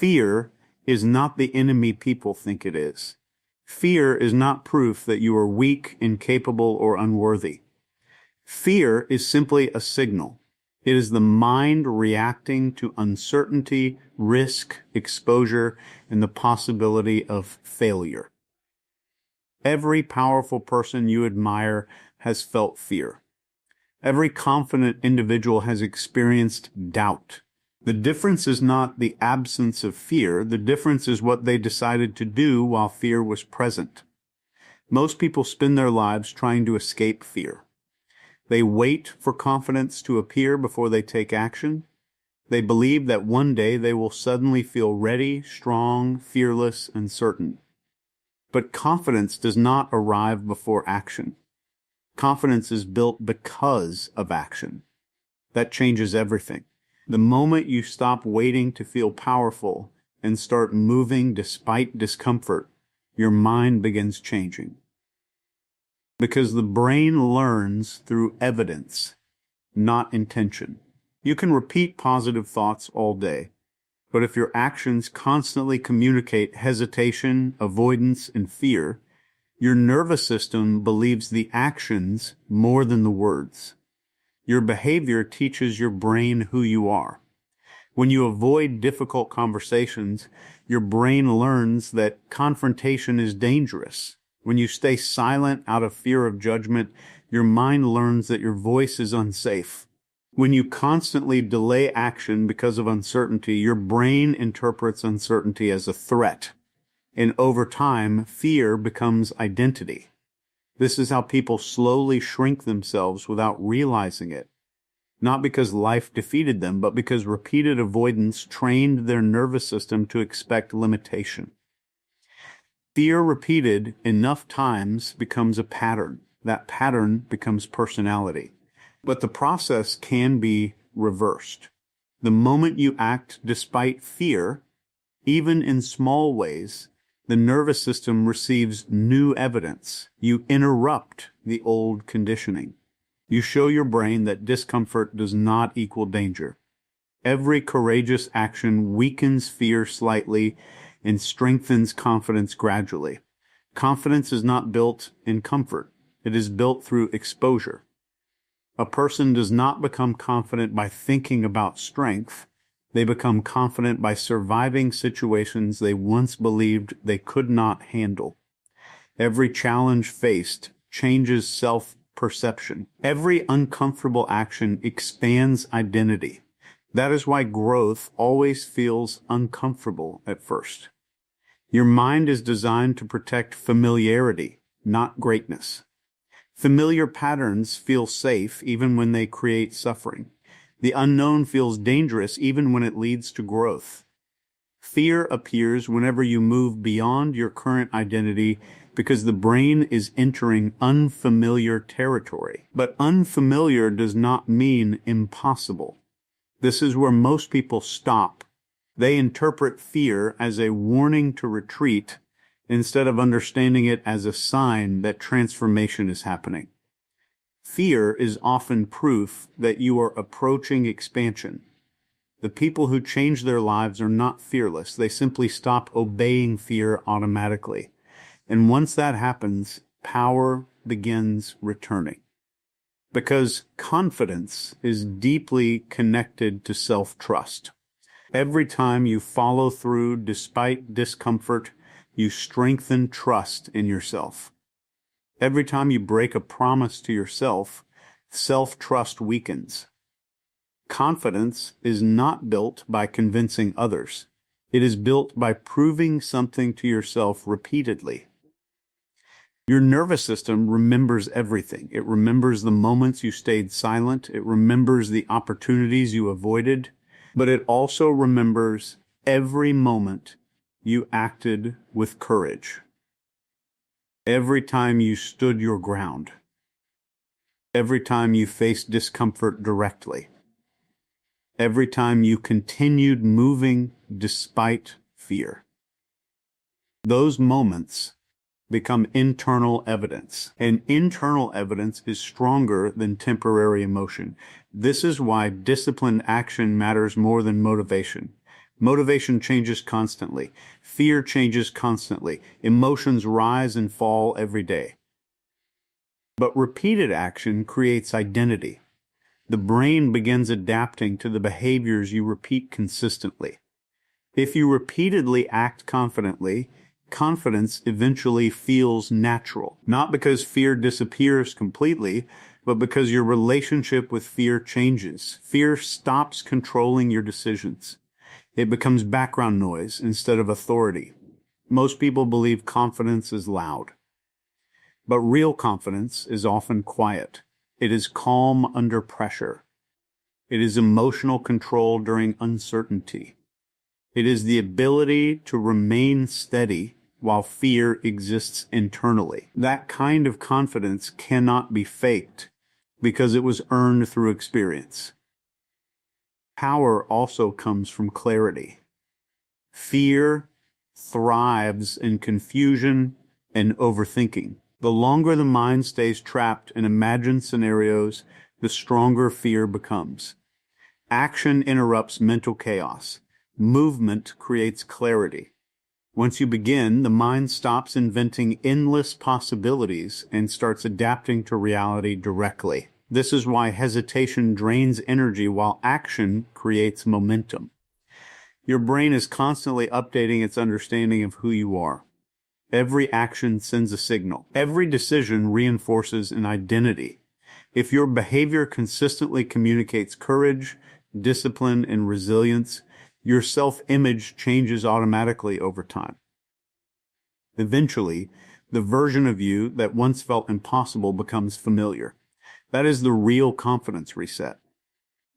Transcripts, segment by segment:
Fear is not the enemy people think it is. Fear is not proof that you are weak, incapable, or unworthy. Fear is simply a signal. It is the mind reacting to uncertainty, risk, exposure, and the possibility of failure. Every powerful person you admire has felt fear. Every confident individual has experienced doubt. The difference is not the absence of fear. The difference is what they decided to do while fear was present. Most people spend their lives trying to escape fear. They wait for confidence to appear before they take action. They believe that one day they will suddenly feel ready, strong, fearless, and certain. But confidence does not arrive before action. Confidence is built because of action. That changes everything. The moment you stop waiting to feel powerful and start moving despite discomfort, your mind begins changing. Because the brain learns through evidence, not intention. You can repeat positive thoughts all day, but if your actions constantly communicate hesitation, avoidance, and fear, your nervous system believes the actions more than the words. Your behavior teaches your brain who you are. When you avoid difficult conversations, your brain learns that confrontation is dangerous. When you stay silent out of fear of judgment, your mind learns that your voice is unsafe. When you constantly delay action because of uncertainty, your brain interprets uncertainty as a threat. And over time, fear becomes identity. This is how people slowly shrink themselves without realizing it. Not because life defeated them, but because repeated avoidance trained their nervous system to expect limitation. Fear repeated enough times becomes a pattern. That pattern becomes personality. But the process can be reversed. The moment you act despite fear, even in small ways, the nervous system receives new evidence. You interrupt the old conditioning. You show your brain that discomfort does not equal danger. Every courageous action weakens fear slightly and strengthens confidence gradually. Confidence is not built in comfort. It is built through exposure. A person does not become confident by thinking about strength. They become confident by surviving situations they once believed they could not handle. Every challenge faced changes self-perception. Every uncomfortable action expands identity. That is why growth always feels uncomfortable at first. Your mind is designed to protect familiarity, not greatness. Familiar patterns feel safe even when they create suffering. The unknown feels dangerous even when it leads to growth. Fear appears whenever you move beyond your current identity because the brain is entering unfamiliar territory. But unfamiliar does not mean impossible. This is where most people stop. They interpret fear as a warning to retreat instead of understanding it as a sign that transformation is happening. Fear is often proof that you are approaching expansion. The people who change their lives are not fearless. They simply stop obeying fear automatically. And once that happens, power begins returning. Because confidence is deeply connected to self-trust. Every time you follow through despite discomfort, you strengthen trust in yourself. Every time you break a promise to yourself, self-trust weakens. Confidence is not built by convincing others. It is built by proving something to yourself repeatedly. Your nervous system remembers everything. It remembers the moments you stayed silent. It remembers the opportunities you avoided. But it also remembers every moment you acted with courage. Every time you stood your ground. Every time you faced discomfort directly. Every time you continued moving despite fear. Those moments become internal evidence, and internal evidence is stronger than temporary emotion. This is why disciplined action matters more than motivation. Motivation changes constantly. Fear changes constantly. Emotions rise and fall every day. But repeated action creates identity. The brain begins adapting to the behaviors you repeat consistently. If you repeatedly act confidently, confidence eventually feels natural. Not because fear disappears completely, but because your relationship with fear changes. Fear stops controlling your decisions. It becomes background noise instead of authority. Most people believe confidence is loud, but real confidence is often quiet. It is calm under pressure. It is emotional control during uncertainty. It is the ability to remain steady while fear exists internally. That kind of confidence cannot be faked because it was earned through experience. Power also comes from clarity. Fear thrives in confusion and overthinking. The longer the mind stays trapped in imagined scenarios, the stronger fear becomes. Action interrupts mental chaos. Movement creates clarity. Once you begin, the mind stops inventing endless possibilities and starts adapting to reality directly. This is why hesitation drains energy while action creates momentum. Your brain is constantly updating its understanding of who you are. Every action sends a signal. Every decision reinforces an identity. If your behavior consistently communicates courage, discipline, and resilience, your self-image changes automatically over time. Eventually, the version of you that once felt impossible becomes familiar. That is the real confidence reset.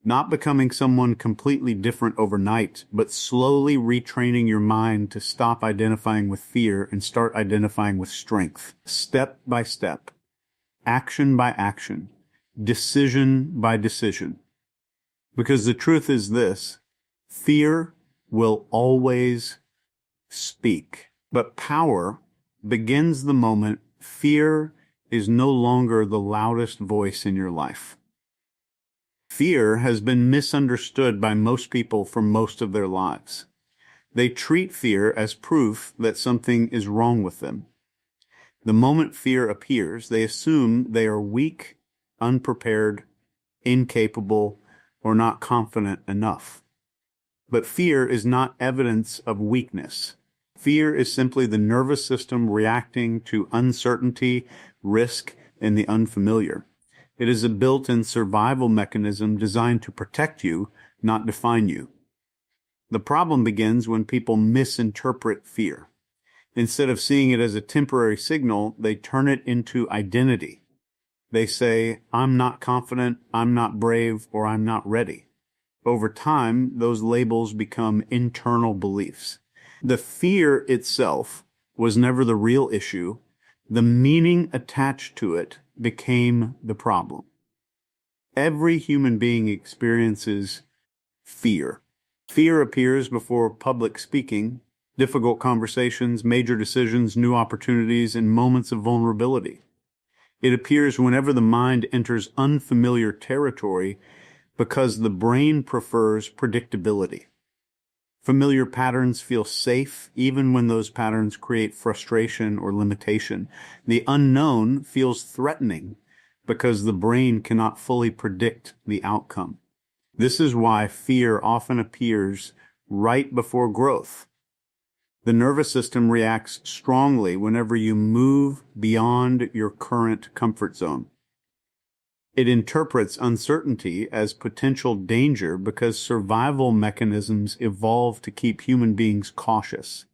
Not becoming someone completely different overnight, but slowly retraining your mind to stop identifying with fear and start identifying with strength. Step by step, action by action, decision by decision. Because the truth is this: fear will always speak, but power begins the moment fear is no longer the loudest voice in your life. Fear has been misunderstood by most people for most of their lives. They treat fear as proof that something is wrong with them. The moment fear appears, they assume they are weak, unprepared, incapable, or not confident enough. But fear is not evidence of weakness. Fear is simply the nervous system reacting to uncertainty, risk, and the unfamiliar. It is a built-in survival mechanism designed to protect you, not define you. The problem begins when people misinterpret fear. Instead of seeing it as a temporary signal, they turn it into identity. They say, "I'm not confident, I'm not brave, or I'm not ready." Over time, those labels become internal beliefs. The fear itself was never the real issue. The meaning attached to it became the problem. Every human being experiences fear. Fear appears before public speaking, difficult conversations, major decisions, new opportunities, and moments of vulnerability. It appears whenever the mind enters unfamiliar territory because the brain prefers predictability. Familiar patterns feel safe even when those patterns create frustration or limitation. The unknown feels threatening because the brain cannot fully predict the outcome. This is why fear often appears right before growth. The nervous system reacts strongly whenever you move beyond your current comfort zone. It interprets uncertainty as potential danger because survival mechanisms evolved to keep human beings cautious.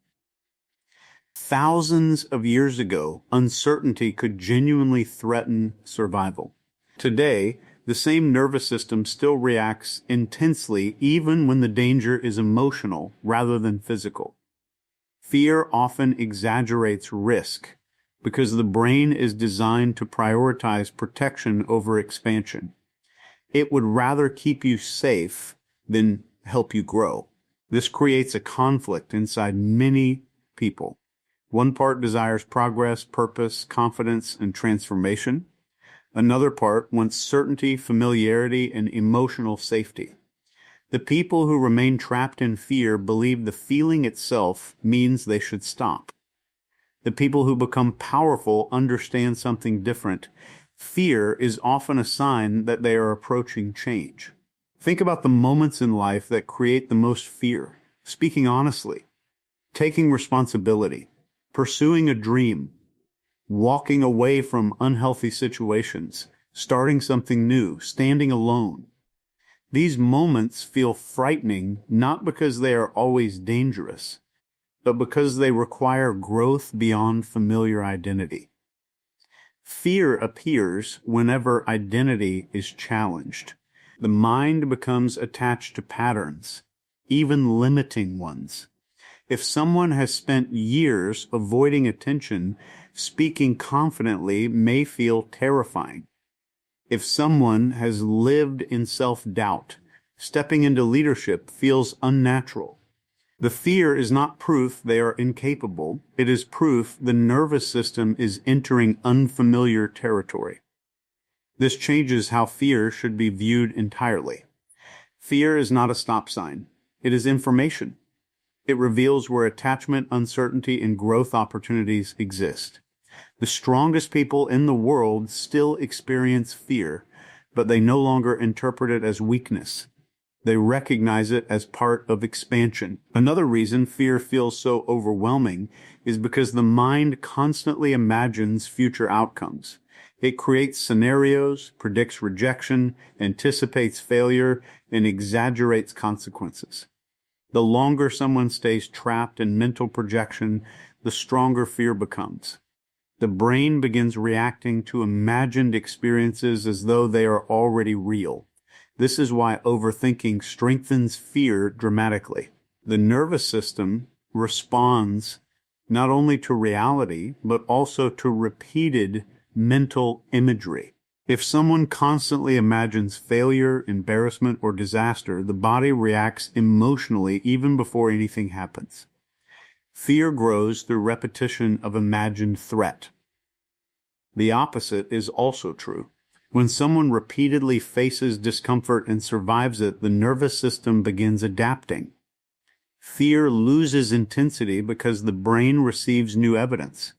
Thousands of years ago, uncertainty could genuinely threaten survival. Today, the same nervous system still reacts intensely even when the danger is emotional rather than physical. Fear often exaggerates risk because the brain is designed to prioritize protection over expansion. It would rather keep you safe than help you grow. This creates a conflict inside many people. One part desires progress, purpose, confidence, and transformation. Another part wants certainty, familiarity, and emotional safety. The people who remain trapped in fear believe the feeling itself means they should stop. The people who become powerful understand something different. Fear is often a sign that they are approaching change. Think about the moments in life that create the most fear. Speaking honestly, taking responsibility, pursuing a dream, walking away from unhealthy situations, starting something new, standing alone. These moments feel frightening not because they are always dangerous, but because they require growth beyond familiar identity. Fear appears whenever identity is challenged. The mind becomes attached to patterns, even limiting ones. If someone has spent years avoiding attention, speaking confidently may feel terrifying. If someone has lived in self-doubt, stepping into leadership feels unnatural. The fear is not proof they are incapable. It is proof the nervous system is entering unfamiliar territory. This changes how fear should be viewed entirely. Fear is not a stop sign. It is information. It reveals where attachment, uncertainty, and growth opportunities exist. The strongest people in the world still experience fear, but they no longer interpret it as weakness. They recognize it as part of expansion. Another reason fear feels so overwhelming is because the mind constantly imagines future outcomes. It creates scenarios, predicts rejection, anticipates failure, and exaggerates consequences. The longer someone stays trapped in mental projection, the stronger fear becomes. The brain begins reacting to imagined experiences as though they are already real. This is why overthinking strengthens fear dramatically. The nervous system responds not only to reality, but also to repeated mental imagery. If someone constantly imagines failure, embarrassment, or disaster, the body reacts emotionally even before anything happens. Fear grows through repetition of imagined threat. The opposite is also true. When someone repeatedly faces discomfort and survives it, the nervous system begins adapting. Fear loses intensity because the brain receives new evidence.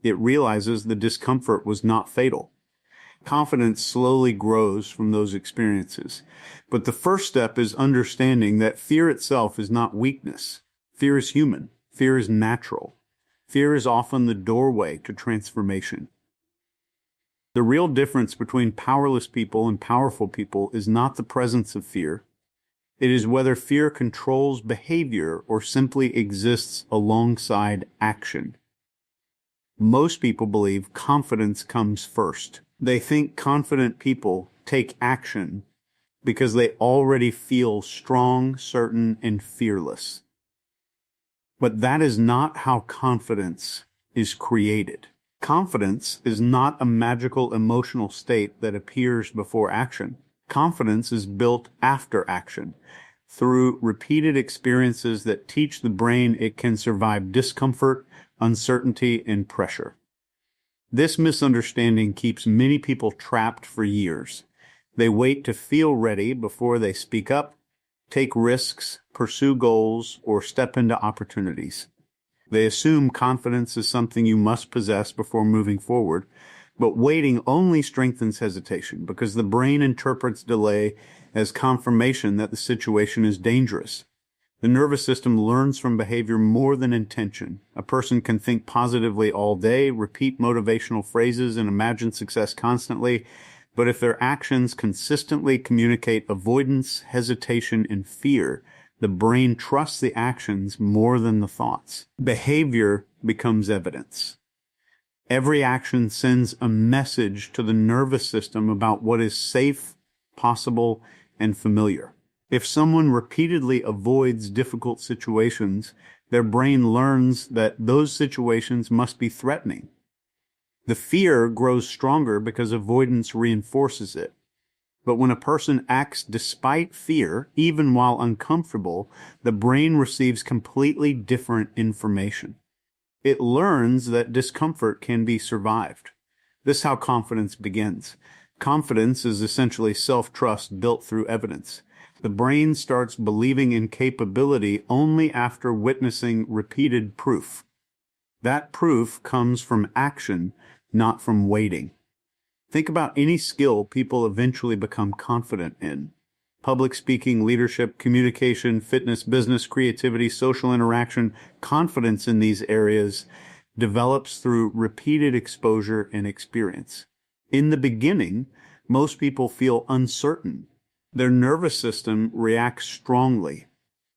It realizes the discomfort was not fatal. Confidence slowly grows from those experiences. But the first step is understanding that fear itself is not weakness. Fear is human. Fear is natural. Fear is often the doorway to transformation. The real difference between powerless people and powerful people is not the presence of fear. It is whether fear controls behavior or simply exists alongside action. Most people believe confidence comes first. They think confident people take action because they already feel strong, certain, and fearless. But that is not how confidence is created. Confidence is not a magical emotional state that appears before action. Confidence is built after action, through repeated experiences that teach the brain it can survive discomfort, uncertainty, and pressure. This misunderstanding keeps many people trapped for years. They wait to feel ready before they speak up, take risks, pursue goals, or step into opportunities. They assume confidence is something you must possess before moving forward, but waiting only strengthens hesitation because the brain interprets delay as confirmation that the situation is dangerous. The nervous system learns from behavior more than intention. A person can think positively all day, repeat motivational phrases, and imagine success constantly, but if their actions consistently communicate avoidance, hesitation, and fear, the brain trusts the actions more than the thoughts. Behavior becomes evidence. Every action sends a message to the nervous system about what is safe, possible, and familiar. If someone repeatedly avoids difficult situations, their brain learns that those situations must be threatening. The fear grows stronger because avoidance reinforces it. But when a person acts despite fear, even while uncomfortable, the brain receives completely different information. It learns that discomfort can be survived. This is how confidence begins. Confidence is essentially self-trust built through evidence. The brain starts believing in capability only after witnessing repeated proof. That proof comes from action, not from waiting. Think about any skill people eventually become confident in. Public speaking, leadership, communication, fitness, business, creativity, social interaction. Confidence in these areas develops through repeated exposure and experience. In the beginning, most people feel uncertain. Their nervous system reacts strongly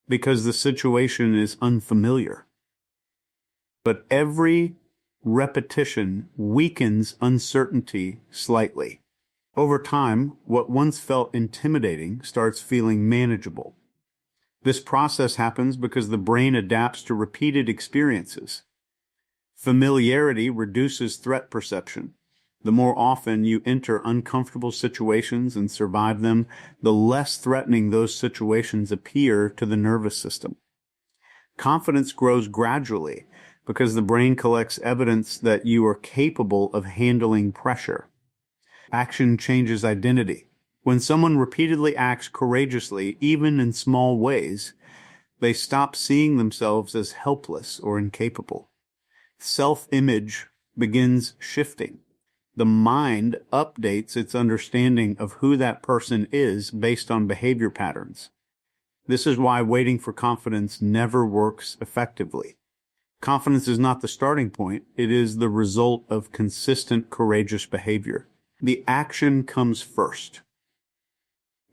because the situation is unfamiliar. But every repetition weakens uncertainty slightly. Over time, what once felt intimidating starts feeling manageable. This process happens because the brain adapts to repeated experiences. Familiarity reduces threat perception. The more often you enter uncomfortable situations and survive them, the less threatening those situations appear to the nervous system. Confidence grows gradually because the brain collects evidence that you are capable of handling pressure. Action changes identity. When someone repeatedly acts courageously, even in small ways, they stop seeing themselves as helpless or incapable. Self-image begins shifting. The mind updates its understanding of who that person is based on behavior patterns. This is why waiting for confidence never works effectively. Confidence is not the starting point, it is the result of consistent, courageous behavior. The action comes first.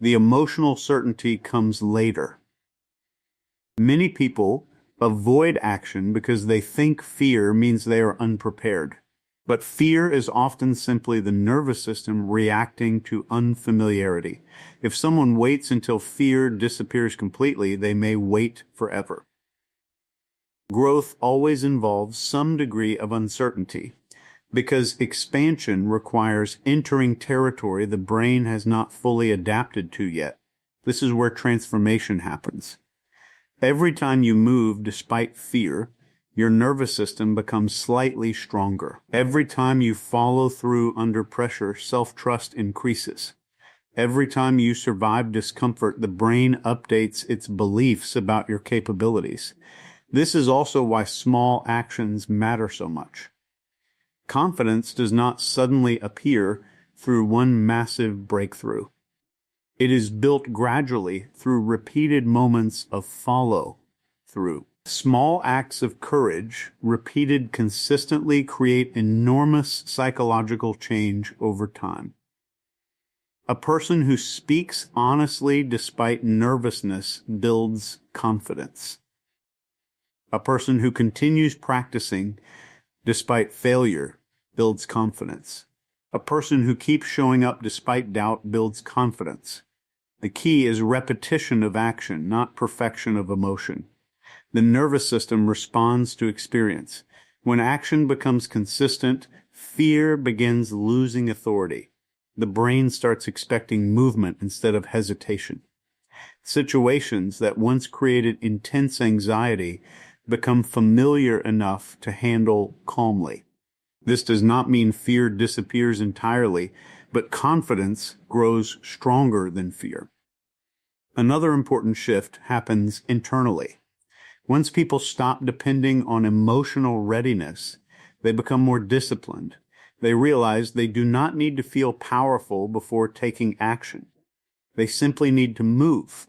The emotional certainty comes later. Many people avoid action because they think fear means they are unprepared. But fear is often simply the nervous system reacting to unfamiliarity. If someone waits until fear disappears completely, they may wait forever. Growth always involves some degree of uncertainty, because expansion requires entering territory the brain has not fully adapted to yet. This is where transformation happens. Every time you move despite fear, your nervous system becomes slightly stronger. Every time you follow through under pressure, self-trust increases. Every time you survive discomfort, the brain updates its beliefs about your capabilities. This is also why small actions matter so much. Confidence does not suddenly appear through one massive breakthrough. It is built gradually through repeated moments of follow-through. Small acts of courage, repeated consistently, create enormous psychological change over time. A person who speaks honestly despite nervousness builds confidence. A person who continues practicing despite failure builds confidence. A person who keeps showing up despite doubt builds confidence. The key is repetition of action, not perfection of emotion. The nervous system responds to experience. When action becomes consistent, fear begins losing authority. The brain starts expecting movement instead of hesitation. Situations that once created intense anxiety become familiar enough to handle calmly. This does not mean fear disappears entirely, but confidence grows stronger than fear. Another important shift happens internally. Once people stop depending on emotional readiness, they become more disciplined. They realize they do not need to feel powerful before taking action. They simply need to move.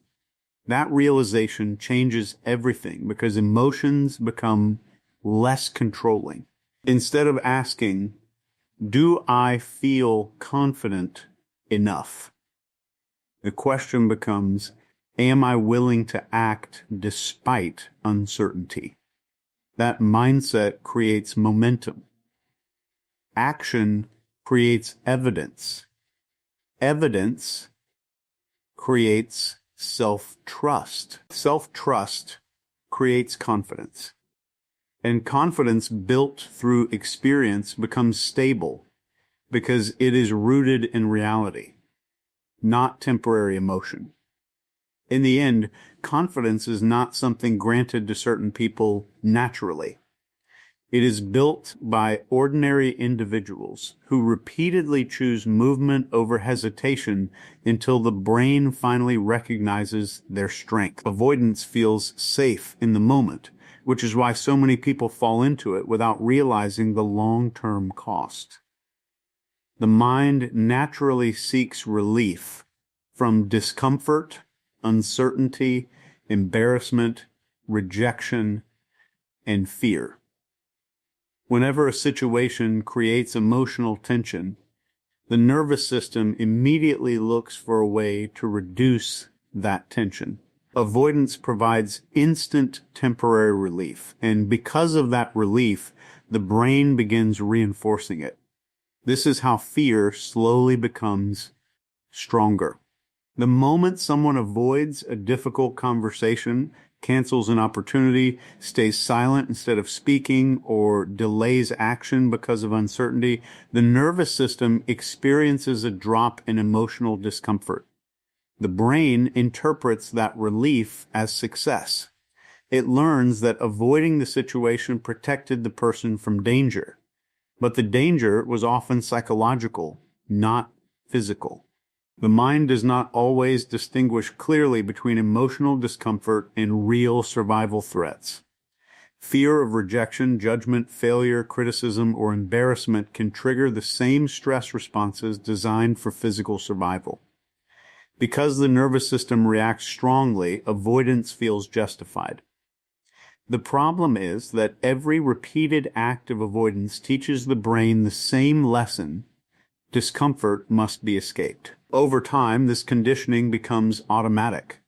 That realization changes everything because emotions become less controlling. Instead of asking, "Do I feel confident enough?" the question becomes, "Am I willing to act despite uncertainty?" That mindset creates momentum. Action creates evidence. Evidence creates self-trust. Self-trust creates confidence. And confidence built through experience becomes stable because it is rooted in reality, not temporary emotion. In the end, confidence is not something granted to certain people naturally. It is built by ordinary individuals who repeatedly choose movement over hesitation until the brain finally recognizes their strength. Avoidance feels safe in the moment, which is why so many people fall into it without realizing the long-term cost. The mind naturally seeks relief from discomfort, uncertainty, embarrassment, rejection, and fear. Whenever a situation creates emotional tension, the nervous system immediately looks for a way to reduce that tension. Avoidance provides instant temporary relief, and because of that relief, the brain begins reinforcing it. This is how fear slowly becomes stronger. The moment someone avoids a difficult conversation, cancels an opportunity, stays silent instead of speaking, or delays action because of uncertainty, the nervous system experiences a drop in emotional discomfort. The brain interprets that relief as success. It learns that avoiding the situation protected the person from danger. But the danger was often psychological, not physical. The mind does not always distinguish clearly between emotional discomfort and real survival threats. Fear of rejection, judgment, failure, criticism, or embarrassment can trigger the same stress responses designed for physical survival. Because the nervous system reacts strongly, avoidance feels justified. The problem is that every repeated act of avoidance teaches the brain the same lesson: discomfort must be escaped. Over time, this conditioning becomes automatic.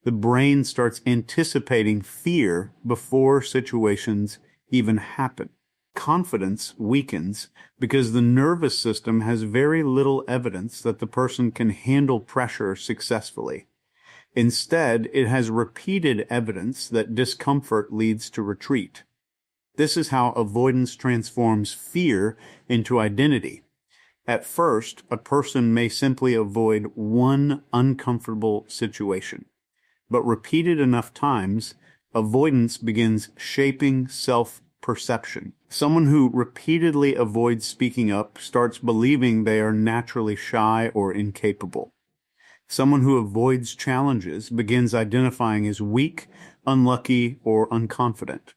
The brain starts anticipating fear before situations even happen. Confidence weakens because the nervous system has very little evidence that the person can handle pressure successfully. Instead, it has repeated evidence that discomfort leads to retreat. This is how avoidance transforms fear into identity. At first, a person may simply avoid one uncomfortable situation, but repeated enough times, avoidance begins shaping self-perception. Someone who repeatedly avoids speaking up starts believing they are naturally shy or incapable. Someone who avoids challenges begins identifying as weak, unlucky, or unconfident.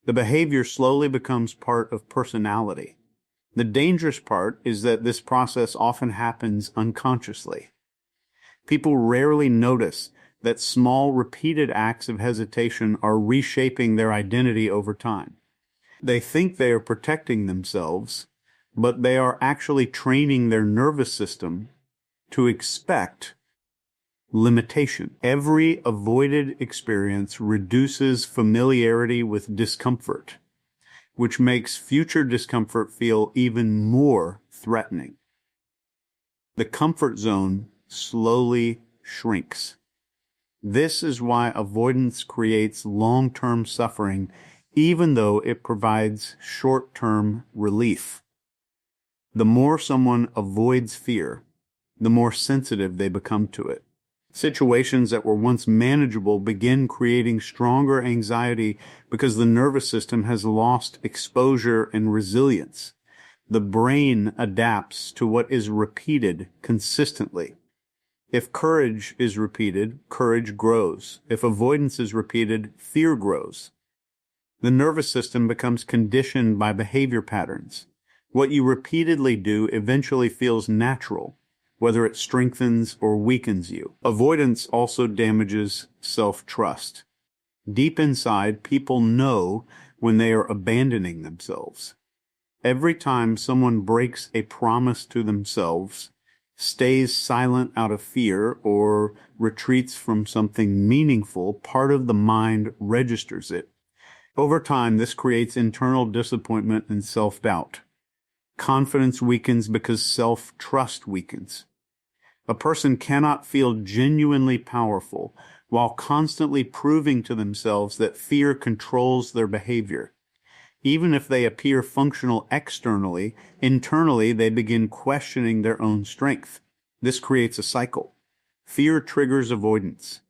The behavior slowly becomes part of personality. The dangerous part is that this process often happens unconsciously. People rarely notice that small, repeated acts of hesitation are reshaping their identity over time. They think they are protecting themselves, but they are actually training their nervous system to expect limitation. Every avoided experience reduces familiarity with discomfort, which makes future discomfort feel even more threatening. The comfort zone slowly shrinks. This is why avoidance creates long-term suffering, even though it provides short-term relief. The more someone avoids fear, the more sensitive they become to it. Situations that were once manageable begin creating stronger anxiety because the nervous system has lost exposure and resilience. The brain adapts to what is repeated consistently. If courage is repeated, courage grows. If avoidance is repeated, fear grows. The nervous system becomes conditioned by behavior patterns. What you repeatedly do eventually feels natural, whether it strengthens or weakens you. Avoidance also damages self-trust. Deep inside, people know when they are abandoning themselves. Every time someone breaks a promise to themselves, stays silent out of fear, or retreats from something meaningful, part of the mind registers it. Over time, this creates internal disappointment and self-doubt. Confidence weakens because self-trust weakens. A person cannot feel genuinely powerful while constantly proving to themselves that fear controls their behavior. Even if they appear functional externally, internally they begin questioning their own strength. This creates a cycle. Fear triggers avoidance.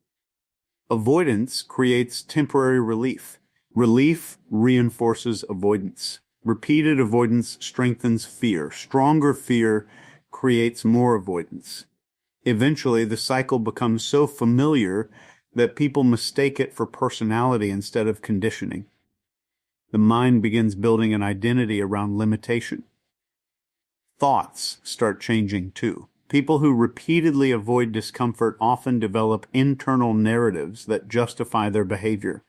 Avoidance creates temporary relief. Relief reinforces avoidance. Repeated avoidance strengthens fear. Stronger fear creates more avoidance. Eventually, the cycle becomes so familiar that people mistake it for personality instead of conditioning. The mind begins building an identity around limitation. Thoughts start changing too. People who repeatedly avoid discomfort often develop internal narratives that justify their behavior.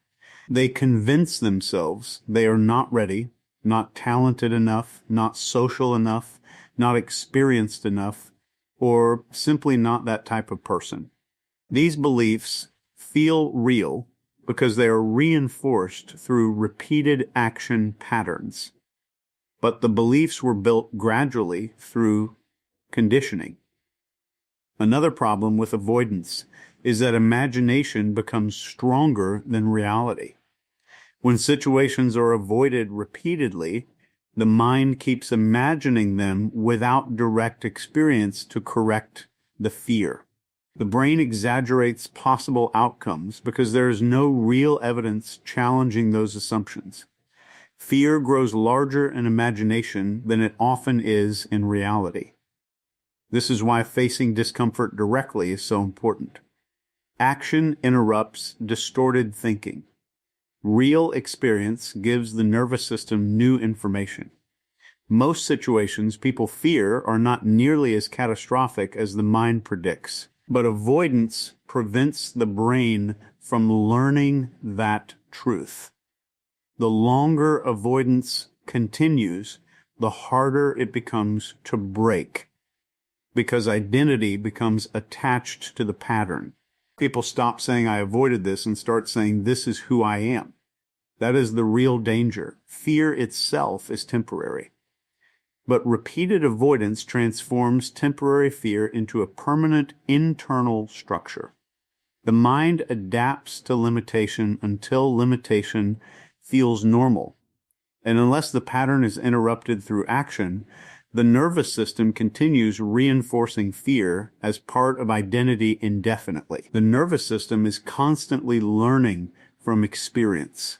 They convince themselves they are not ready, not talented enough, not social enough, not experienced enough, or simply not that type of person. These beliefs feel real because they are reinforced through repeated action patterns. But the beliefs were built gradually through conditioning. Another problem with avoidance is that imagination becomes stronger than reality. When situations are avoided repeatedly, the mind keeps imagining them without direct experience to correct the fear. The brain exaggerates possible outcomes because there is no real evidence challenging those assumptions. Fear grows larger in imagination than it often is in reality. This is why facing discomfort directly is so important. Action interrupts distorted thinking. Real experience gives the nervous system new information. Most situations people fear are not nearly as catastrophic as the mind predicts, but avoidance prevents the brain from learning that truth. The longer avoidance continues, the harder it becomes to break, because identity becomes attached to the pattern. People stop saying, "I avoided this," and start saying, "This is who I am." That is the real danger. Fear itself is temporary. But repeated avoidance transforms temporary fear into a permanent internal structure. The mind adapts to limitation until limitation feels normal. And unless the pattern is interrupted through action, the nervous system continues reinforcing fear as part of identity indefinitely. The nervous system is constantly learning from experience.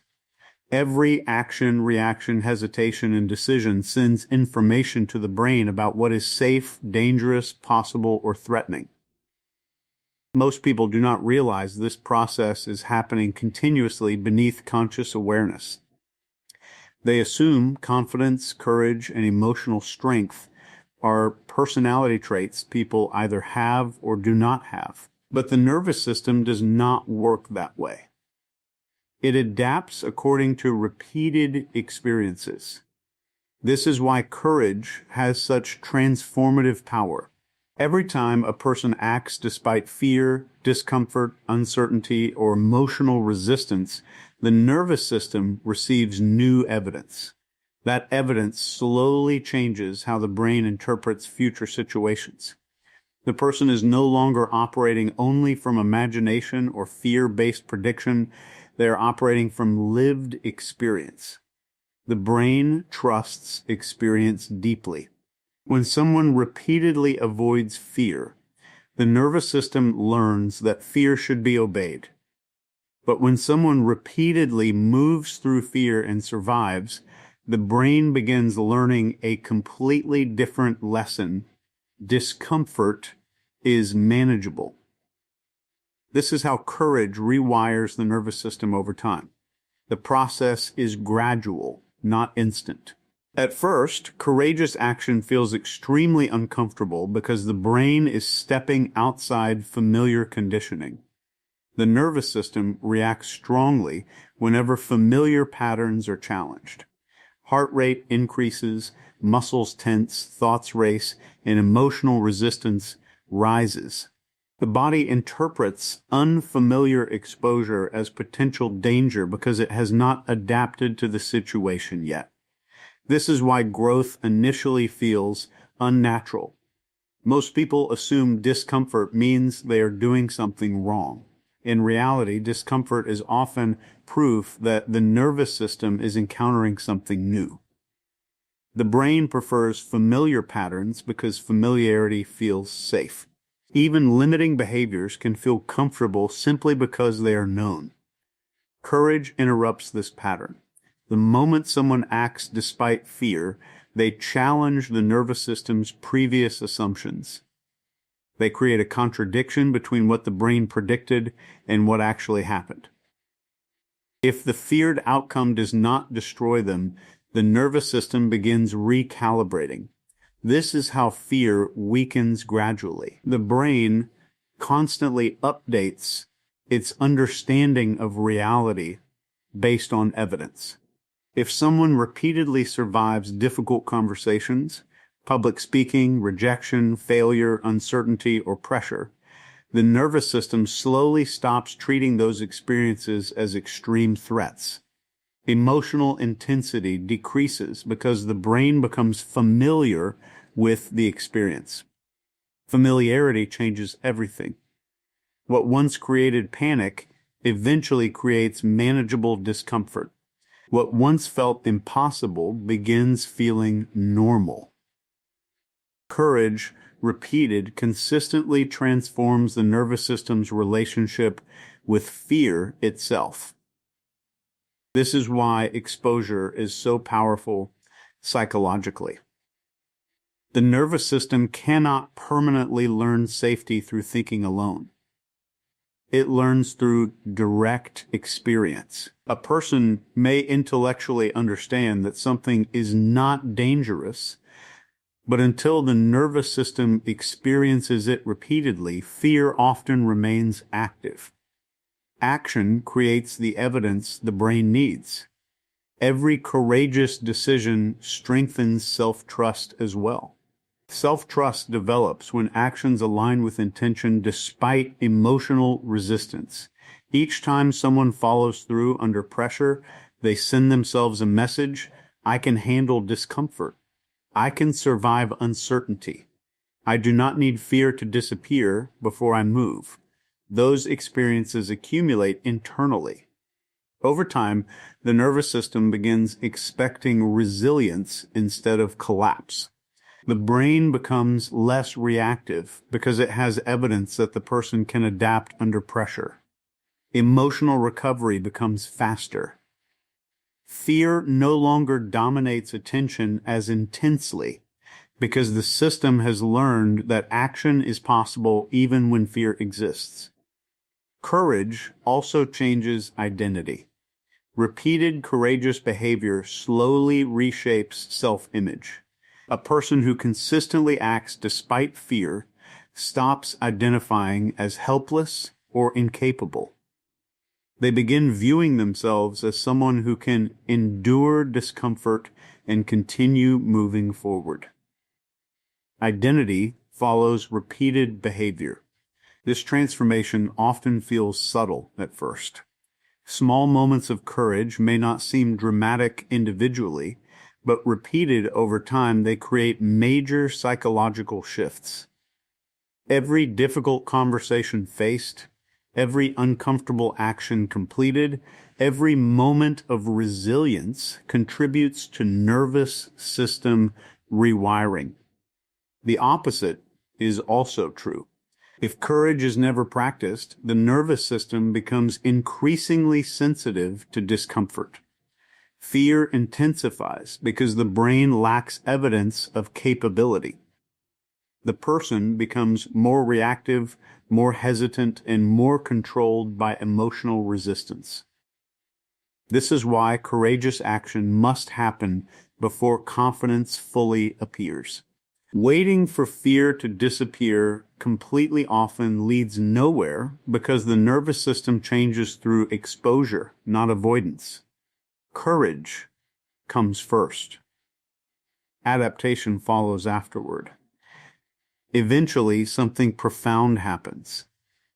Every action, reaction, hesitation, and decision sends information to the brain about what is safe, dangerous, possible, or threatening. Most people do not realize this process is happening continuously beneath conscious awareness. They assume confidence, courage, and emotional strength are personality traits people either have or do not have. But the nervous system does not work that way. It adapts according to repeated experiences. This is why courage has such transformative power. Every time a person acts despite fear, discomfort, uncertainty, or emotional resistance, the nervous system receives new evidence. That evidence slowly changes how the brain interprets future situations. The person is no longer operating only from imagination or fear-based prediction. They are operating from lived experience. The brain trusts experience deeply. When someone repeatedly avoids fear, the nervous system learns that fear should be obeyed. But when someone repeatedly moves through fear and survives, the brain begins learning a completely different lesson. Discomfort is manageable. This is how courage rewires the nervous system over time. The process is gradual, not instant. At first, courageous action feels extremely uncomfortable because the brain is stepping outside familiar conditioning. The nervous system reacts strongly whenever familiar patterns are challenged. Heart rate increases, muscles tense, thoughts race, and emotional resistance rises. The body interprets unfamiliar exposure as potential danger because it has not adapted to the situation yet. This is why growth initially feels unnatural. Most people assume discomfort means they are doing something wrong. In reality, discomfort is often proof that the nervous system is encountering something new. The brain prefers familiar patterns because familiarity feels safe. Even limiting behaviors can feel comfortable simply because they are known. Courage interrupts this pattern. The moment someone acts despite fear, they challenge the nervous system's previous assumptions. They create a contradiction between what the brain predicted and what actually happened. If the feared outcome does not destroy them, the nervous system begins recalibrating. This is how fear weakens gradually. The brain constantly updates its understanding of reality based on evidence. If someone repeatedly survives difficult conversations, public speaking, rejection, failure, uncertainty, or pressure, the nervous system slowly stops treating those experiences as extreme threats. Emotional intensity decreases because the brain becomes familiar with the experience. Familiarity changes everything. What once created panic eventually creates manageable discomfort. What once felt impossible begins feeling normal. Courage, repeated, consistently transforms the nervous system's relationship with fear itself. This is why exposure is so powerful psychologically. The nervous system cannot permanently learn safety through thinking alone. It learns through direct experience. A person may intellectually understand that something is not dangerous, but until the nervous system experiences it repeatedly, fear often remains active. Action creates the evidence the brain needs. Every courageous decision strengthens self-trust as well. Self-trust develops when actions align with intention despite emotional resistance. Each time someone follows through under pressure, they send themselves a message: I can handle discomfort. I can survive uncertainty. I do not need fear to disappear before I move. Those experiences accumulate internally. Over time, the nervous system begins expecting resilience instead of collapse. The brain becomes less reactive because it has evidence that the person can adapt under pressure. Emotional recovery becomes faster. Fear no longer dominates attention as intensely because the system has learned that action is possible even when fear exists. Courage also changes identity. Repeated courageous behavior slowly reshapes self-image. A person who consistently acts despite fear stops identifying as helpless or incapable. They begin viewing themselves as someone who can endure discomfort and continue moving forward. Identity follows repeated behavior. This transformation often feels subtle at first. Small moments of courage may not seem dramatic individually, but repeated over time, they create major psychological shifts. Every difficult conversation faced, every uncomfortable action completed, every moment of resilience contributes to nervous system rewiring. The opposite is also true. If courage is never practiced, the nervous system becomes increasingly sensitive to discomfort. Fear intensifies because the brain lacks evidence of capability. The person becomes more reactive, more hesitant, and more controlled by emotional resistance. This is why courageous action must happen before confidence fully appears. Waiting for fear to disappear completely often leads nowhere because the nervous system changes through exposure, not avoidance. Courage comes first. Adaptation follows afterward. Eventually, something profound happens.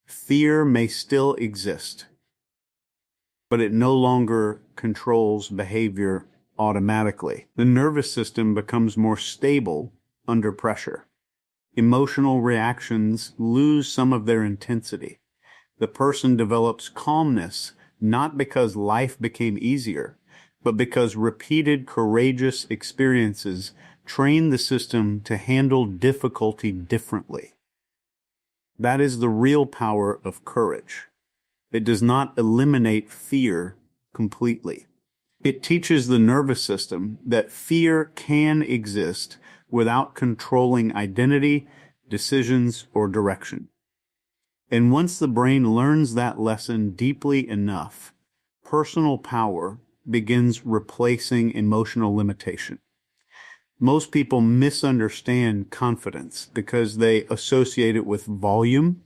Fear may still exist, but it no longer controls behavior automatically. The nervous system becomes more stable under pressure. Emotional reactions lose some of their intensity. The person develops calmness not because life became easier, but because repeated courageous experiences train the system to handle difficulty differently. That is the real power of courage. It does not eliminate fear, completely. It teaches the nervous system that fear can exist without controlling identity, decisions, or direction. And once the brain learns that lesson deeply enough, personal power begins replacing emotional limitation. Most people misunderstand confidence because they associate it with volume,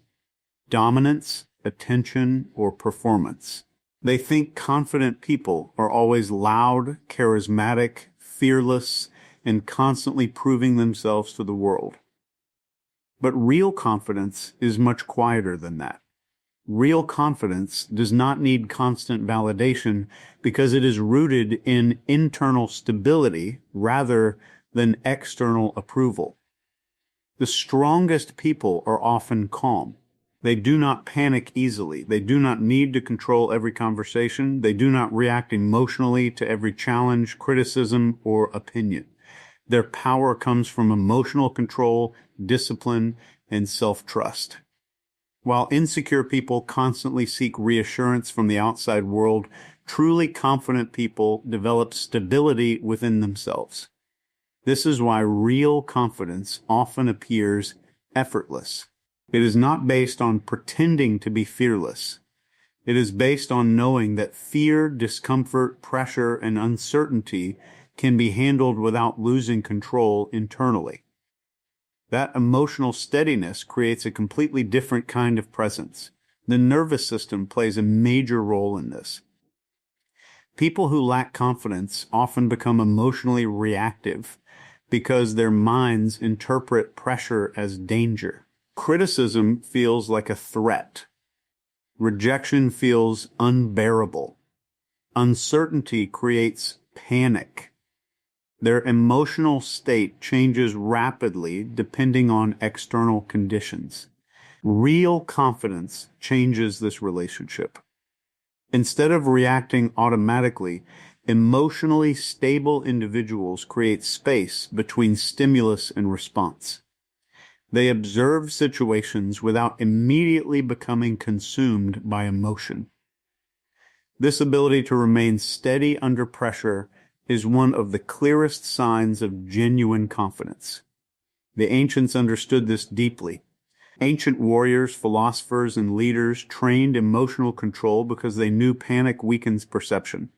dominance, attention, or performance. They think confident people are always loud, charismatic, fearless, and constantly proving themselves to the world. But real confidence is much quieter than that. Real confidence does not need constant validation because it is rooted in internal stability rather than external approval. The strongest people are often calm. They do not panic easily. They do not need to control every conversation. They do not react emotionally to every challenge, criticism, or opinion. Their power comes from emotional control, discipline, and self-trust. While insecure people constantly seek reassurance from the outside world, truly confident people develop stability within themselves. This is why real confidence often appears effortless. It is not based on pretending to be fearless. It is based on knowing that fear, discomfort, pressure, and uncertainty can be handled without losing control internally. That emotional steadiness creates a completely different kind of presence. The nervous system plays a major role in this. People who lack confidence often become emotionally reactive because their minds interpret pressure as danger. Criticism feels like a threat. Rejection feels unbearable. Uncertainty creates panic. Their emotional state changes rapidly depending on external conditions. Real confidence changes this relationship. Instead of reacting automatically, emotionally stable individuals create space between stimulus and response. They observe situations without immediately becoming consumed by emotion. This ability to remain steady under pressure is one of the clearest signs of genuine confidence. The ancients understood this deeply. Ancient warriors, philosophers, and leaders trained emotional control because they knew panic weakens perception.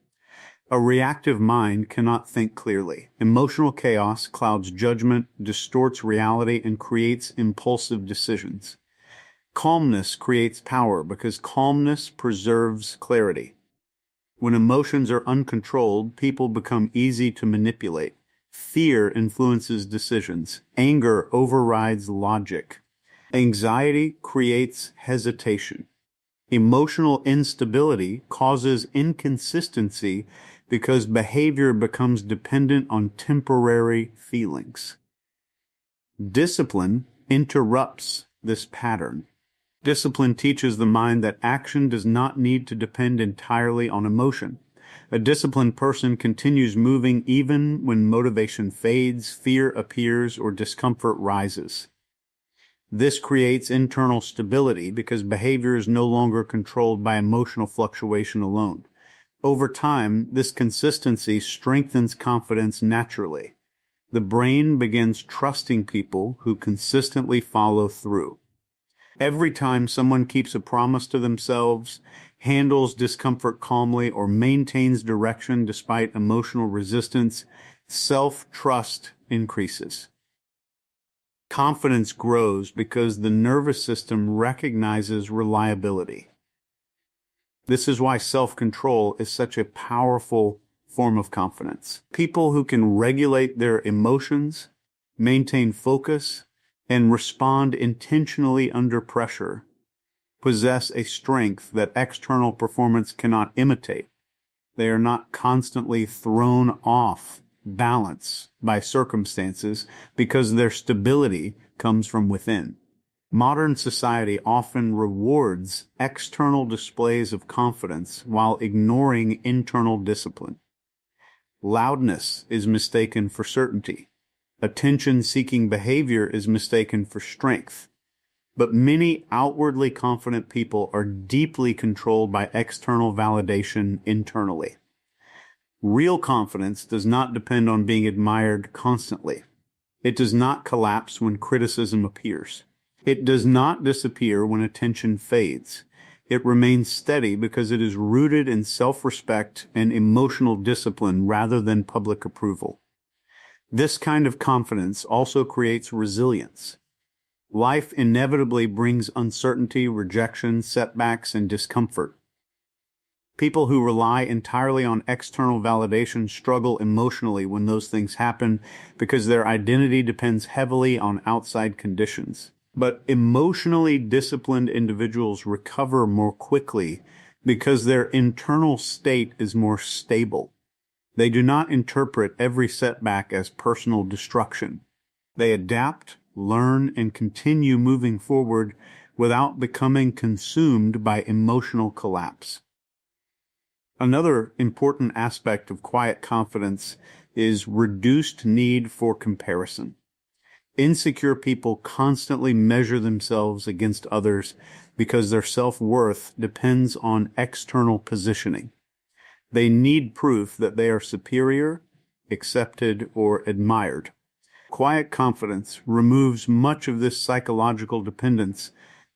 A reactive mind cannot think clearly. Emotional chaos clouds judgment, distorts reality, and creates impulsive decisions. Calmness creates power because calmness preserves clarity. When emotions are uncontrolled, people become easy to manipulate. Fear influences decisions. Anger overrides logic. Anxiety creates hesitation. Emotional instability causes inconsistency because behavior becomes dependent on temporary feelings. Discipline interrupts this pattern. Discipline teaches the mind that action does not need to depend entirely on emotion. A disciplined person continues moving even when motivation fades, fear appears, or discomfort rises. This creates internal stability because behavior is no longer controlled by emotional fluctuation alone. Over time, this consistency strengthens confidence naturally. The brain begins trusting people who consistently follow through. Every time someone keeps a promise to themselves, handles discomfort calmly, or maintains direction despite emotional resistance, self-trust increases. Confidence grows because the nervous system recognizes reliability. This is why self-control is such a powerful form of confidence. People who can regulate their emotions, maintain focus, and respond intentionally under pressure possess a strength that external performance cannot imitate. They are not constantly thrown off balance by circumstances because their stability comes from within. Modern society often rewards external displays of confidence while ignoring internal discipline. Loudness is mistaken for certainty. Attention-seeking behavior is mistaken for strength. But many outwardly confident people are deeply controlled by external validation internally. Real confidence does not depend on being admired constantly. It does not collapse when criticism appears. It does not disappear when attention fades. It remains steady because it is rooted in self-respect and emotional discipline rather than public approval. This kind of confidence also creates resilience. Life inevitably brings uncertainty, rejection, setbacks, and discomfort. People who rely entirely on external validation struggle emotionally when those things happen because their identity depends heavily on outside conditions. But emotionally disciplined individuals recover more quickly because their internal state is more stable. They do not interpret every setback as personal destruction. They adapt, learn, and continue moving forward without becoming consumed by emotional collapse. Another important aspect of quiet confidence is reduced need for comparison. Insecure people constantly measure themselves against others because their self-worth depends on external positioning. They need proof that they are superior, accepted, or admired. Quiet confidence removes much of this psychological dependence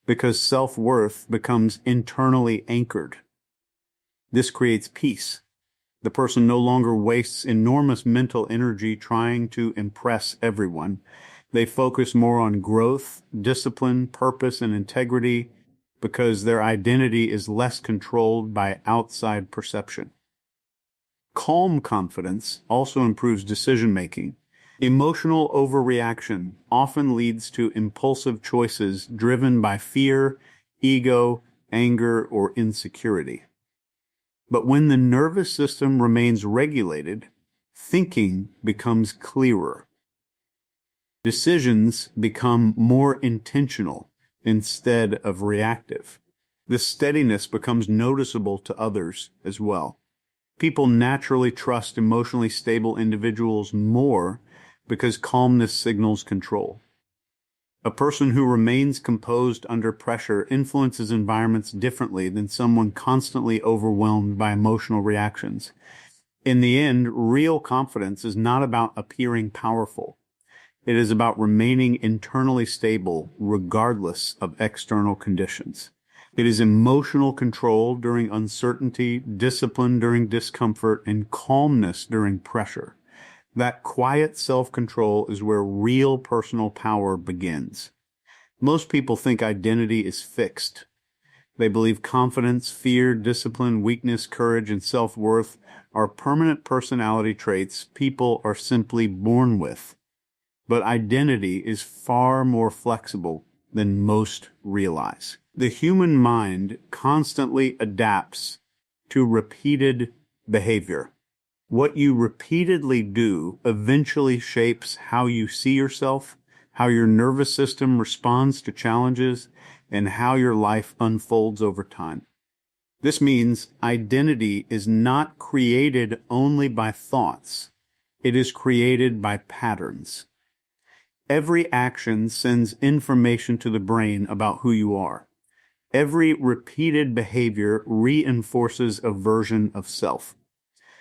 because self-worth becomes internally anchored. This creates peace. The person no longer wastes enormous mental energy trying to impress everyone. They focus more on growth, discipline, purpose, and integrity because their identity is less controlled by outside perception. Calm confidence also improves decision-making. Emotional overreaction often leads to impulsive choices driven by fear, ego, anger, or insecurity. But when the nervous system remains regulated, thinking becomes clearer. Decisions become more intentional instead of reactive. This steadiness becomes noticeable to others as well. People naturally trust emotionally stable individuals more because calmness signals control. A person who remains composed under pressure influences environments differently than someone constantly overwhelmed by emotional reactions. In the end, real confidence is not about appearing powerful. It is about remaining internally stable regardless of external conditions. It is emotional control during uncertainty, discipline during discomfort, and calmness during pressure. That quiet self-control is where real personal power begins. Most people think identity is fixed. They believe confidence, fear, discipline, weakness, courage, and self-worth are permanent personality traits people are simply born with. But identity is far more flexible than most realize. The human mind constantly adapts to repeated behavior. What you repeatedly do eventually shapes how you see yourself, how your nervous system responds to challenges, and how your life unfolds over time. This means identity is not created only by thoughts. It is created by patterns. Every action sends information to the brain about who you are. Every repeated behavior reinforces a version of self.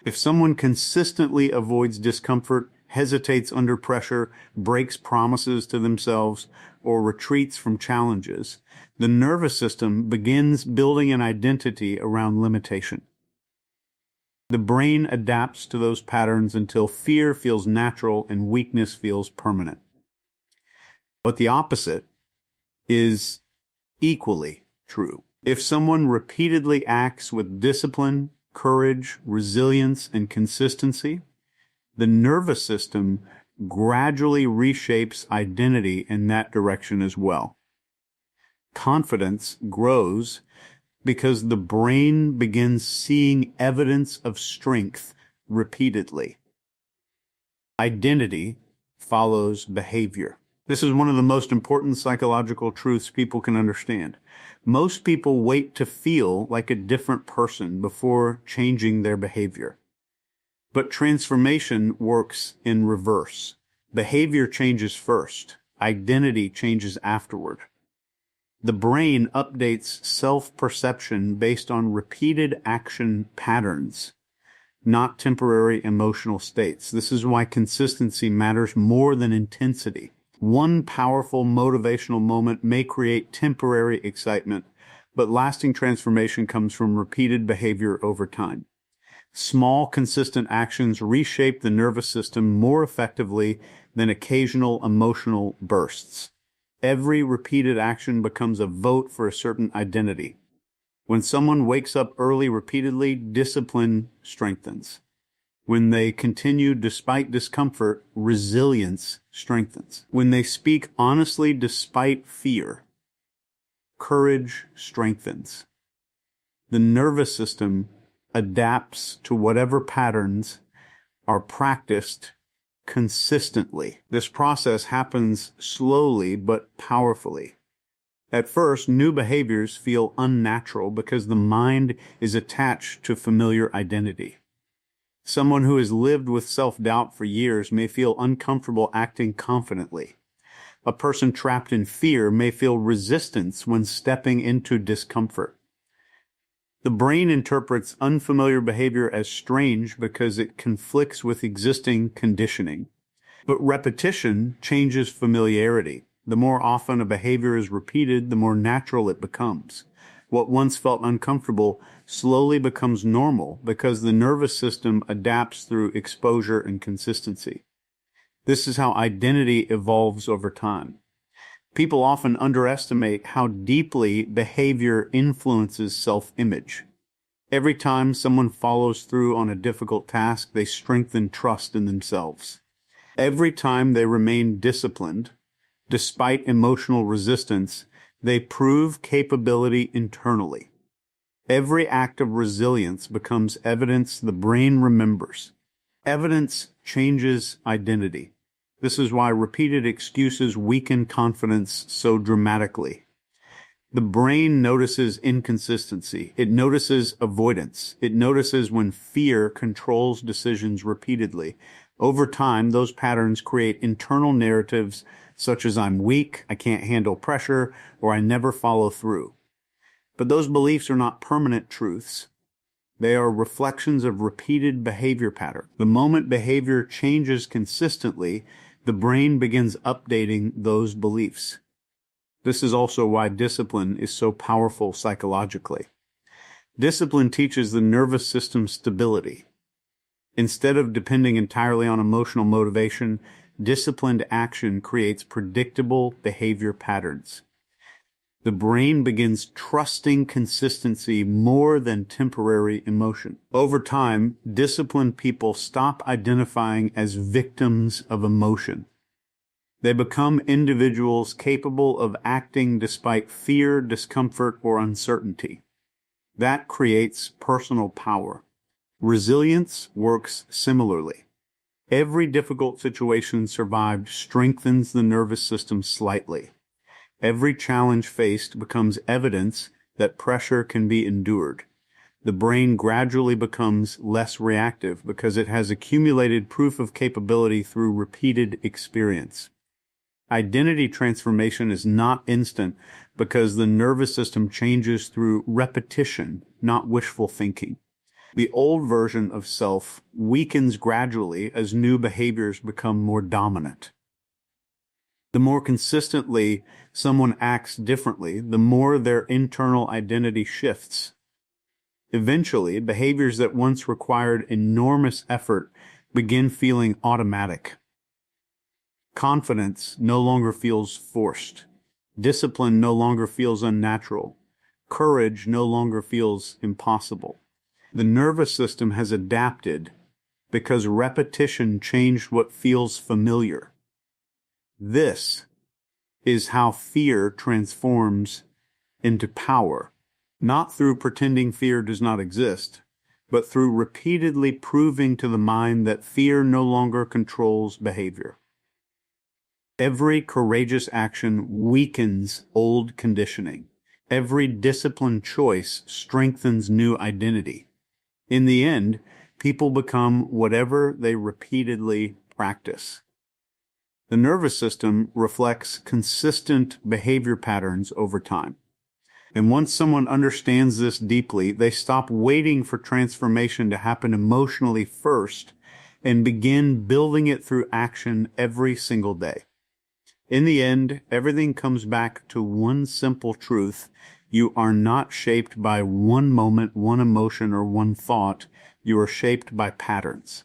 If someone consistently avoids discomfort, hesitates under pressure, breaks promises to themselves, or retreats from challenges, the nervous system begins building an identity around limitation. The brain adapts to those patterns until fear feels natural and weakness feels permanent. But the opposite is equally true. If someone repeatedly acts with discipline, courage, resilience, and consistency, the nervous system gradually reshapes identity in that direction as well. Confidence grows because the brain begins seeing evidence of strength repeatedly. Identity follows behavior. This is one of the most important psychological truths people can understand. Most people wait to feel like a different person before changing their behavior. But transformation works in reverse. Behavior changes first. Identity changes afterward. The brain updates self-perception based on repeated action patterns, not temporary emotional states. This is why consistency matters more than intensity. One powerful motivational moment may create temporary excitement, but lasting transformation comes from repeated behavior over time. Small, consistent actions reshape the nervous system more effectively than occasional emotional bursts. Every repeated action becomes a vote for a certain identity. When someone wakes up early repeatedly, discipline strengthens. When they continue despite discomfort, resilience strengthens. When they speak honestly despite fear, courage strengthens. The nervous system adapts to whatever patterns are practiced consistently. This process happens slowly but powerfully. At first, new behaviors feel unnatural because the mind is attached to familiar identity. Someone who has lived with self-doubt for years may feel uncomfortable acting confidently. A person trapped in fear may feel resistance when stepping into discomfort. The brain interprets unfamiliar behavior as strange because it conflicts with existing conditioning. But repetition changes familiarity. The more often a behavior is repeated, the more natural it becomes. What once felt uncomfortable slowly becomes normal because the nervous system adapts through exposure and consistency. This is how identity evolves over time. People often underestimate how deeply behavior influences self-image. Every time someone follows through on a difficult task, they strengthen trust in themselves. Every time they remain disciplined, despite emotional resistance, they prove capability internally. Every act of resilience becomes evidence the brain remembers. Evidence changes identity. This is why repeated excuses weaken confidence so dramatically. The brain notices inconsistency. It notices avoidance. It notices when fear controls decisions repeatedly. Over time, those patterns create internal narratives such as I'm weak, I can't handle pressure, or I never follow through. But those beliefs are not permanent truths. They are reflections of repeated behavior patterns. The moment behavior changes consistently, the brain begins updating those beliefs. This is also why discipline is so powerful psychologically. Discipline teaches the nervous system stability. Instead of depending entirely on emotional motivation, disciplined action creates predictable behavior patterns. The brain begins trusting consistency more than temporary emotion. Over time, disciplined people stop identifying as victims of emotion. They become individuals capable of acting despite fear, discomfort, or uncertainty. That creates personal power. Resilience works similarly. Every difficult situation survived strengthens the nervous system slightly. Every challenge faced becomes evidence that pressure can be endured. The brain gradually becomes less reactive because it has accumulated proof of capability through repeated experience. Identity transformation is not instant because the nervous system changes through repetition, not wishful thinking. The old version of self weakens gradually as new behaviors become more dominant. The more consistently someone acts differently, the more their internal identity shifts. Eventually, behaviors that once required enormous effort begin feeling automatic. Confidence no longer feels forced. Discipline no longer feels unnatural. Courage no longer feels impossible. The nervous system has adapted because repetition changed what feels familiar. This is how fear transforms into power, not through pretending fear does not exist, but through repeatedly proving to the mind that fear no longer controls behavior. Every courageous action weakens old conditioning. Every disciplined choice strengthens new identity. In the end, people become whatever they repeatedly practice. The nervous system reflects consistent behavior patterns over time. And once someone understands this deeply, they stop waiting for transformation to happen emotionally first and begin building it through action every single day. In the end, everything comes back to one simple truth. You are not shaped by one moment, one emotion, or one thought. You are shaped by patterns.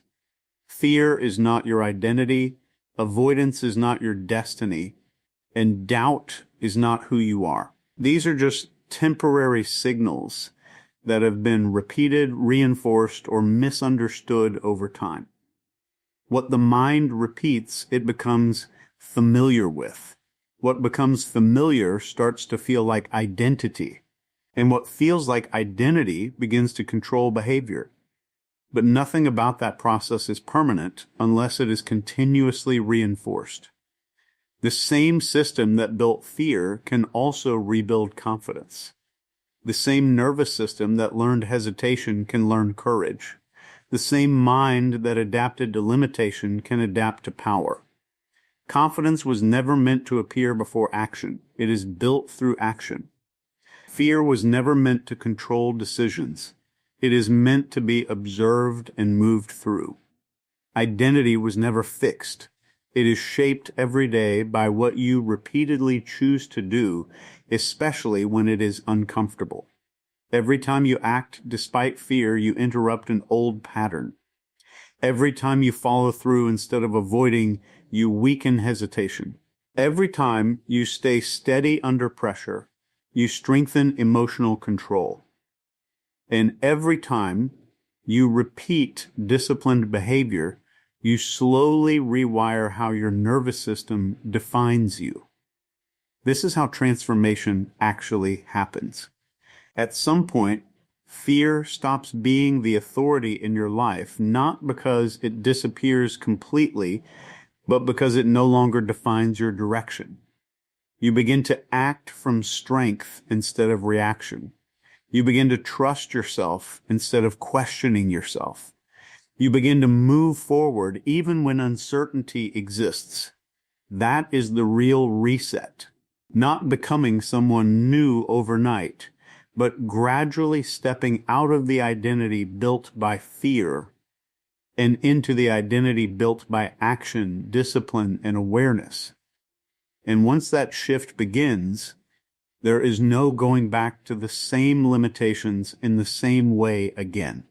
Fear is not your identity. Avoidance is not your destiny. And doubt is not who you are. These are just temporary signals that have been repeated, reinforced, or misunderstood over time. What the mind repeats, it becomes familiar with. What becomes familiar starts to feel like identity. And what feels like identity begins to control behavior. But nothing about that process is permanent unless it is continuously reinforced. The same system that built fear can also rebuild confidence. The same nervous system that learned hesitation can learn courage. The same mind that adapted to limitation can adapt to power. Confidence was never meant to appear before action. It is built through action. Fear was never meant to control decisions. It is meant to be observed and moved through. Identity was never fixed. It is shaped every day by what you repeatedly choose to do, especially when it is uncomfortable. Every time you act despite fear, you interrupt an old pattern. Every time you follow through instead of avoiding, you weaken hesitation. Every time you stay steady under pressure, you strengthen emotional control. And every time you repeat disciplined behavior, you slowly rewire how your nervous system defines you. This is how transformation actually happens. At some point, fear stops being the authority in your life, not because it disappears completely, but because it no longer defines your direction. You begin to act from strength instead of reaction. You begin to trust yourself instead of questioning yourself. You begin to move forward even when uncertainty exists. That is the real reset. Not becoming someone new overnight, but gradually stepping out of the identity built by fear and into the identity built by action, discipline, and awareness. And once that shift begins, there is no going back to the same limitations in the same way again.